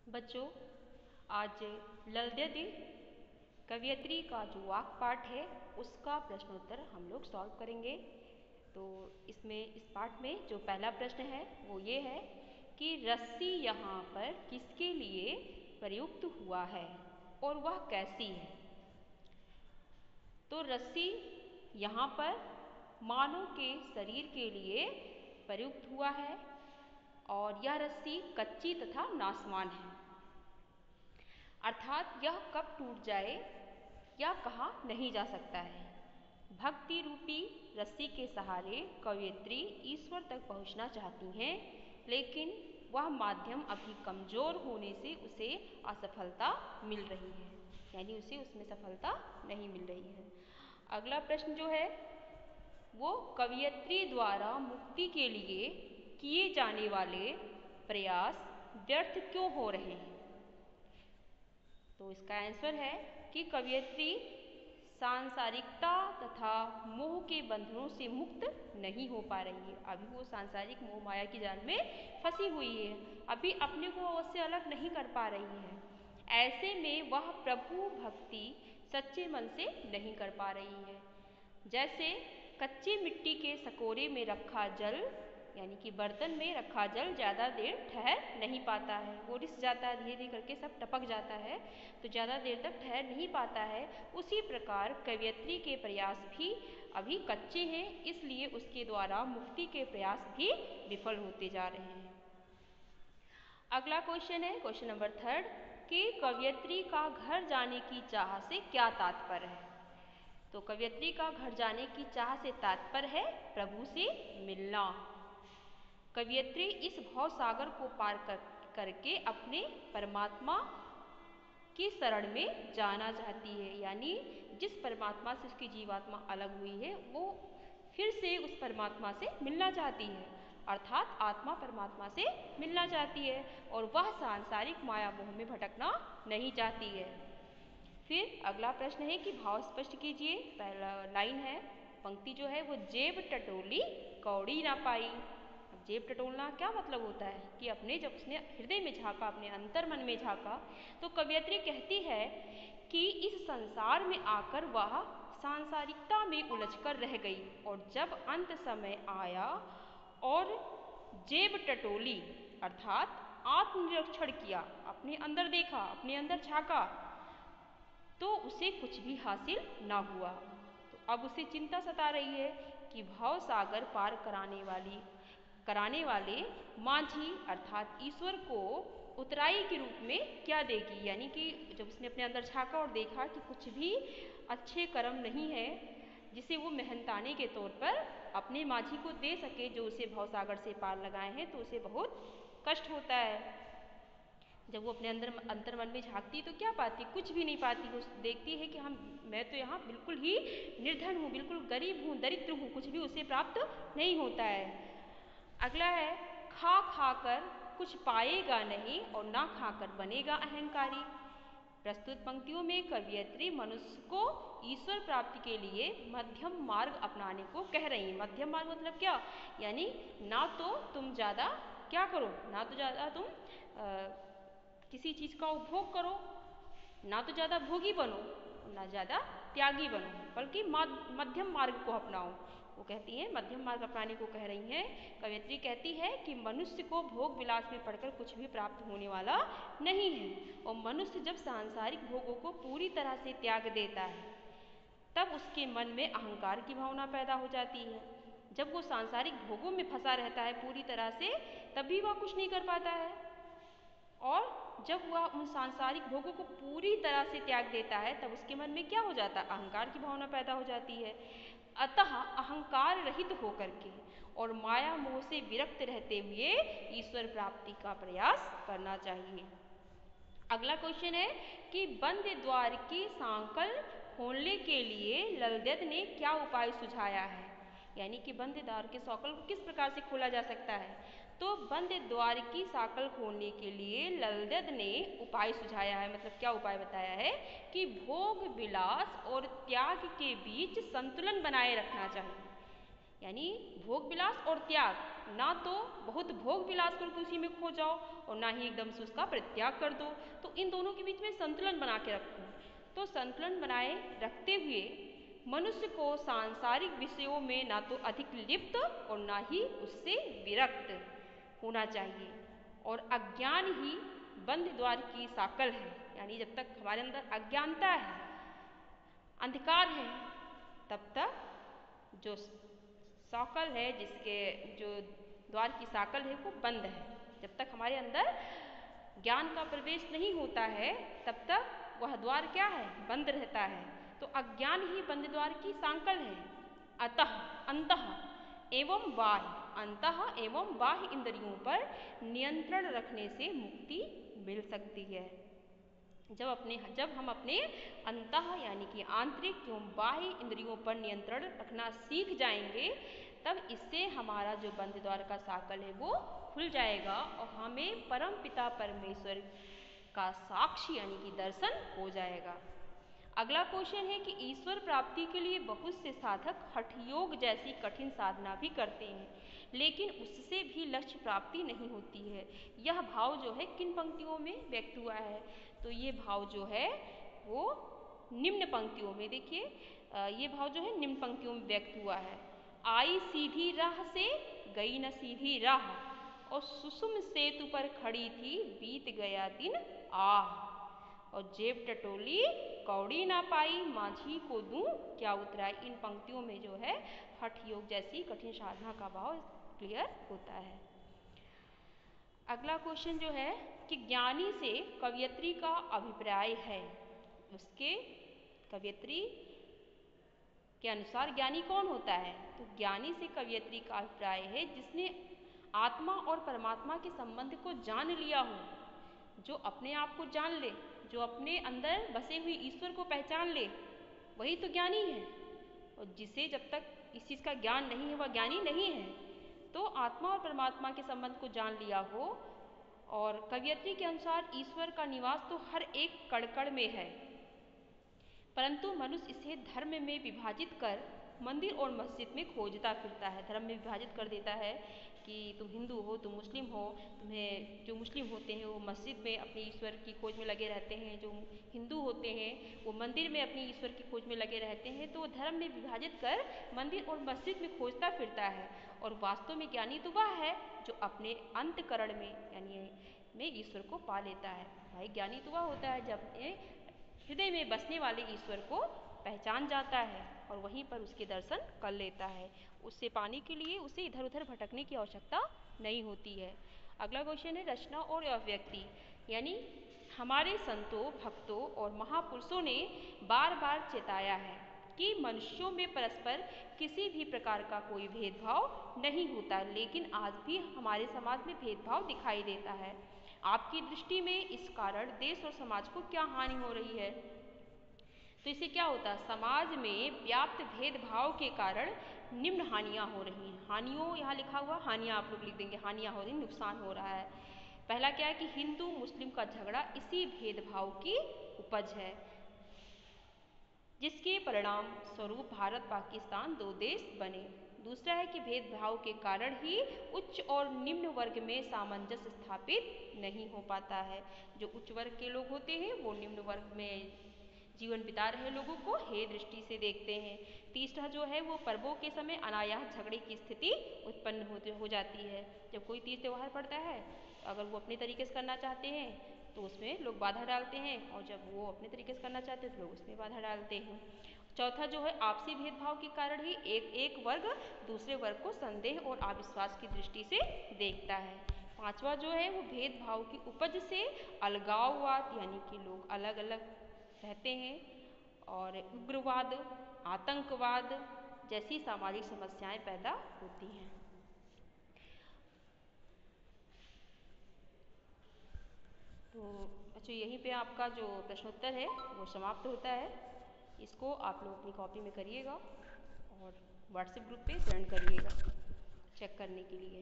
बच्चों, आज ललद्यदि कवयित्री का जो वाक् पाठ है उसका प्रश्नोत्तर हम लोग सॉल्व करेंगे। तो इस पाठ में जो पहला प्रश्न है वो ये है कि रस्सी यहाँ पर किसके लिए प्रयुक्त हुआ है और वह कैसी है। तो रस्सी यहाँ पर मानव के शरीर के लिए प्रयुक्त हुआ है और यह रस्सी कच्ची तथा नाशवान है, अर्थात यह कब टूट जाए या कहा नहीं जा सकता है। भक्ति रूपी रस्सी के सहारे कवयित्री ईश्वर तक पहुँचना चाहती हैं, लेकिन वह माध्यम अभी कमज़ोर होने से उसे असफलता मिल रही है, यानी उसे उसमें सफलता नहीं मिल रही है। अगला प्रश्न जो है वो कवयित्री द्वारा मुक्ति के लिए किए जाने वाले प्रयास व्यर्थ क्यों हो रहे हैं। तो इसका आंसर है कि कवयित्री सांसारिकता तथा मोह के बंधनों से मुक्त नहीं हो पा रही है। अभी वो सांसारिक मोह माया की जाल में फंसी हुई है, अभी अपने को उससे अलग नहीं कर पा रही है। ऐसे में वह प्रभु भक्ति सच्चे मन से नहीं कर पा रही है। जैसे कच्ची मिट्टी के सकोरे में रखा जल, यानी कि बर्तन में रखा जल ज़्यादा देर ठहर नहीं पाता है, वो रिस जाता है, धीरे धीरे करके सब टपक जाता है, तो ज़्यादा देर तक ठहर नहीं पाता है। उसी प्रकार कवयित्री के प्रयास भी अभी कच्चे हैं, इसलिए उसके द्वारा मुक्ति के प्रयास भी विफल होते जा रहे हैं। अगला क्वेश्चन है क्वेश्चन नंबर 3 कि कवयित्री का घर जाने की चाह से क्या तात्पर्य है। तो कवयित्री का घर जाने की चाह से तात्पर्य है प्रभु से मिलना। कवयित्री इस भव सागर को पार करके अपने परमात्मा की शरण में जाना चाहती है, यानी जिस परमात्मा से उसकी जीवात्मा अलग हुई है वो फिर से उस परमात्मा से मिलना चाहती है, अर्थात आत्मा परमात्मा से मिलना चाहती है और वह सांसारिक माया मोह में भटकना नहीं चाहती है। फिर अगला प्रश्न है कि भाव स्पष्ट कीजिए। पहला लाइन है, पंक्ति जो है वो जेब टटोली कौड़ी ना पाई। अब जेब टटोलना क्या मतलब होता है कि अपने जब उसने हृदय में झांका, अपने अंतर मन में झांका, तो कवयित्री कहती है कि इस संसार में आकर वह सांसारिकता में उलझकर रह गई और जब अंत समय आया और जेब टटोली अर्थात आत्मनिरीक्षण किया, अपने अंदर देखा, अपने अंदर झांका, तो उसे कुछ भी हासिल ना हुआ। तो अब उसे चिंता सता रही है कि भव सागर पार कराने वाले माझी अर्थात ईश्वर को उतराई के रूप में क्या देगी, यानी कि जब उसने अपने अंदर झांका और देखा कि कुछ भी अच्छे कर्म नहीं है जिसे वो मेहनताने के तौर पर अपने माझी को दे सके जो उसे भव सागर से पार लगाए हैं, तो उसे बहुत कष्ट होता है। जब वो अपने अंतर मन में झांकती तो क्या पाती, कुछ भी नहीं पाती। वो देखती है कि मैं तो यहाँ बिल्कुल ही निर्धन हूँ, बिल्कुल गरीब हूँ, दरिद्र हूँ, कुछ भी उसे प्राप्त नहीं होता है। अगला है, खा खाकर कुछ पाएगा नहीं और ना खाकर बनेगा अहंकारी। प्रस्तुत पंक्तियों में कवयित्री मनुष्य को ईश्वर प्राप्ति के लिए मध्यम मार्ग अपनाने को कह रही है। मध्यम मार्ग मतलब क्या, यानी ना तो तुम ज़्यादा क्या करो, ना तो ज़्यादा तुम किसी चीज़ का उपभोग करो, ना तो ज़्यादा भोगी बनो, ना ज़्यादा त्यागी बनो, बल्कि मध्यम मार्ग को अपनाओ। वो कहती हैं मध्यम मार्ग अपनाने को कह रही हैं। कवयित्री कहती है कि मनुष्य को भोग विलास में पड़कर कुछ भी प्राप्त होने वाला नहीं है और मनुष्य जब सांसारिक भोगों को पूरी तरह से त्याग देता है तब उसके मन में अहंकार की भावना पैदा हो जाती है। जब वो सांसारिक भोगों में फंसा रहता है पूरी तरह से, तभी वह कुछ नहीं कर पाता है, और जब वह उन सांसारिक भोगों को पूरी तरह से त्याग देता है तब उसके मन में क्या हो जाता है, अहंकार की भावना पैदा हो जाती है। अतः अहंकार रहित होकर के और माया मोह से विरक्त रहते हुए ईश्वर प्राप्ति का प्रयास करना चाहिए। अगला क्वेश्चन है कि बंद द्वार की सांकल खोलने के लिए ललद्यद ने क्या उपाय सुझाया है, यानी कि बंद द्वार के सांकल को किस प्रकार से खोला जा सकता है। तो बंद द्वार की सांकल खोलने के लिए ललद्यद ने उपाय सुझाया है, मतलब क्या उपाय बताया है कि भोग विलास और त्याग के बीच संतुलन बनाए रखना चाहिए। यानी भोग विलास और त्याग, ना तो बहुत भोग विलास करके उसी में खो जाओ और ना ही एकदम से उसका परित्याग कर दो। तो इन दोनों के बीच में संतुलन बना के रखो। तो संतुलन बनाए रखते हुए मनुष्य को सांसारिक विषयों में ना तो अधिक लिप्त और ना ही उससे विरक्त होना चाहिए। और अज्ञान ही बंद द्वार की साकल है, यानी जब तक हमारे अंदर अज्ञानता है, अंधकार है, तब तक जो साकल है, जिसके जो द्वार की साकल है वो बंद है। जब तक हमारे अंदर ज्ञान का प्रवेश नहीं होता है तब तक वह द्वार क्या है, बंद रहता है। तो अज्ञान ही बंद द्वार की सांकल है। अतः अंतः एवं बाह्य, अंतः एवं बाह्य इंद्रियों पर नियंत्रण रखने से मुक्ति मिल सकती है। जब हम अपने अंतः यानी कि आंतरिक एवं बाह्य इंद्रियों पर नियंत्रण रखना सीख जाएंगे, तब इससे हमारा जो बंद द्वार का साकल है वो खुल जाएगा और हमें परम पिता परमेश्वर का साक्षी यानी कि दर्शन हो जाएगा। अगला क्वेश्चन है कि ईश्वर प्राप्ति के लिए बहुत से साधक हठ योग जैसी कठिन साधना भी करते हैं, लेकिन उससे भी लक्ष्य प्राप्ति नहीं होती है। यह भाव जो है किन पंक्तियों में व्यक्त हुआ है? तो ये भाव जो है वो निम्न पंक्तियों में, देखिए ये भाव जो है निम्न पंक्तियों में व्यक्त हुआ है। आई सीधी राह से गई न सीधी राह, और सुषुम सेतु पर खड़ी थी बीत गया दिन आह, और जेब टटोली कौड़ी ना पाई माझी को दूं क्या उतराई। इन पंक्तियों में जो है हठ योग जैसी कठिन साधना का भाव क्लियर होता है। अगला क्वेश्चन जो है कि ज्ञानी से कवयित्री का अभिप्राय है, उसके कवयित्री के अनुसार ज्ञानी कौन होता है? तो ज्ञानी से कवयित्री का अभिप्राय है जिसने आत्मा और परमात्मा के संबंध को जान लिया हो, जो अपने आप को जान ले, जो अपने अंदर बसे हुए ईश्वर को पहचान ले, वही तो ज्ञानी है। और जिसे जब तक इस चीज़ का ज्ञान नहीं है वह ज्ञानी नहीं है। तो आत्मा और परमात्मा के संबंध को जान लिया हो, और कवयित्री के अनुसार ईश्वर का निवास तो हर एक कण कण में है, परंतु मनुष्य इसे धर्म में विभाजित कर मंदिर और मस्जिद में खोजता फिरता है। धर्म में विभाजित कर देता है कि तुम हिंदू हो, तुम मुस्लिम हो, तुम्हें जो मुस्लिम होते हैं वो मस्जिद में अपने ईश्वर की खोज में लगे रहते हैं, जो हिंदू होते हैं वो मंदिर में अपनी ईश्वर की खोज में लगे रहते हैं। तो धर्म में विभाजित कर मंदिर और मस्जिद में खोजता फिरता है, और वास्तव में ज्ञानी तो वह है जो अपने अंतकरण में यानी में ईश्वर को पा लेता है। भाई ज्ञानी तो वह होता है जब हृदय में बसने वाले ईश्वर को पहचान जाता है और वहीं पर उसके दर्शन कर लेता है। उससे पाने के लिए उसे इधर उधर भटकने की आवश्यकता नहीं होती है। अगला क्वेश्चन है रचना और अव्यक्ति, यानी हमारे संतों, भक्तों और महापुरुषों ने बार बार चेताया है कि मनुष्यों में परस्पर किसी भी प्रकार का कोई भेदभाव नहीं होता, लेकिन आज भी हमारे समाज में भेदभाव दिखाई देता है। आपकी दृष्टि में इस कारण देश और समाज को क्या हानि हो रही है? तो इससे क्या होता है, समाज में व्याप्त भेदभाव के कारण निम्न हानियां हो रही हैं। हानियों यहाँ लिखा हुआ, हानियां आप लोग लिख देंगे, हानियां हो रही, नुकसान हो रहा है। पहला क्या है कि हिंदू मुस्लिम का झगड़ा इसी भेदभाव की उपज है, जिसके परिणाम स्वरूप भारत पाकिस्तान दो देश बने। दूसरा है कि भेदभाव के कारण ही उच्च और निम्न वर्ग में सामंजस्य स्थापित नहीं हो पाता है। जो उच्च वर्ग के लोग होते हैं वो निम्न वर्ग में जीवन बिता रहे लोगों को हे दृष्टि से देखते हैं। तीसरा जो है वो पर्वों के समय अनायास झगड़े की स्थिति उत्पन्न हो जाती है। जब कोई तीज त्यौहार पड़ता है, अगर वो अपने तरीके से करना चाहते हैं तो उसमें लोग बाधा डालते हैं, और जब वो अपने तरीके से करना चाहते हैं तो लोग उसमें बाधा डालते हैं। चौथा जो है आपसी भेदभाव के कारण ही एक वर्ग दूसरे वर्ग को संदेह और अविश्वास की दृष्टि से देखता है। पांचवा जो है वो भेदभाव की उपज से अलगाववाद, यानी कि लोग अलग अलग रहते हैं, और उग्रवाद, आतंकवाद जैसी सामाजिक समस्याएं पैदा होती हैं। तो अच्छा, यहीं पे आपका जो प्रश्नोत्तर है वो समाप्त होता है। इसको आप लोग अपनी कॉपी में करिएगा और व्हाट्सएप ग्रुप पे सेंड करिएगा चेक करने के लिए।